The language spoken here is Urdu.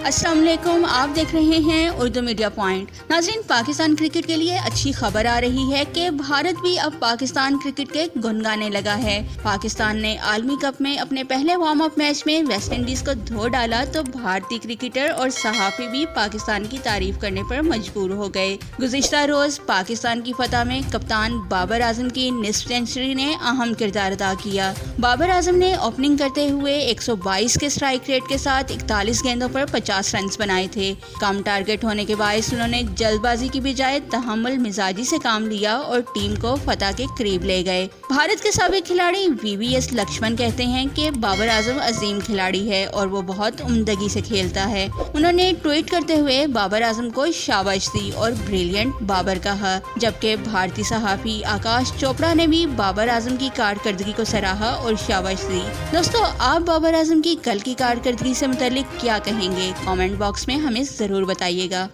السلام علیکم، آپ دیکھ رہے ہیں اردو میڈیا پوائنٹ۔ ناظرین، پاکستان کرکٹ کے لیے اچھی خبر آ رہی ہے کہ بھارت بھی اب پاکستان کرکٹ کے گنگانے لگا ہے۔ پاکستان نے عالمی کپ میں اپنے پہلے وارم اپ میچ میں ویسٹ انڈیز کو دھو ڈالا تو بھارتی کرکٹر اور صحافی بھی پاکستان کی تعریف کرنے پر مجبور ہو گئے۔ گزشتہ روز پاکستان کی فتح میں کپتان بابر اعظم کی نصف سنچری نے اہم کردار ادا کیا۔ بابر اعظم نے اوپننگ کرتے ہوئے 122 کے اسٹرائک ریٹ کے ساتھ 41 گیندوں پر 50 رنز بنائے تھے۔ کم ٹارگٹ ہونے کے باعث انہوں نے جلد بازی کی بجائے تحمل مزاجی سے کام لیا اور ٹیم کو فتح کے قریب لے گئے۔ بھارت کے سابق کھلاڑی وی وی ایس لکشمن کہتے ہیں کہ بابر اعظم عظیم کھلاڑی ہے اور وہ بہت عمدگی سے کھیلتا ہے۔ انہوں نے ٹویٹ کرتے ہوئے بابر اعظم کو شاباش دی اور بریلینٹ بابر کہا، جبکہ بھارتی صحافی آکاش چوپڑا نے بھی بابر اعظم کی کارکردگی کو سراہا اور شاباش دی۔ دوستو، آپ بابر اعظم کی کل کی کارکردگی سے متعلق کیا کہیں گے؟ کامنٹ باکس میں ہمیں ضرور بتائیے گا۔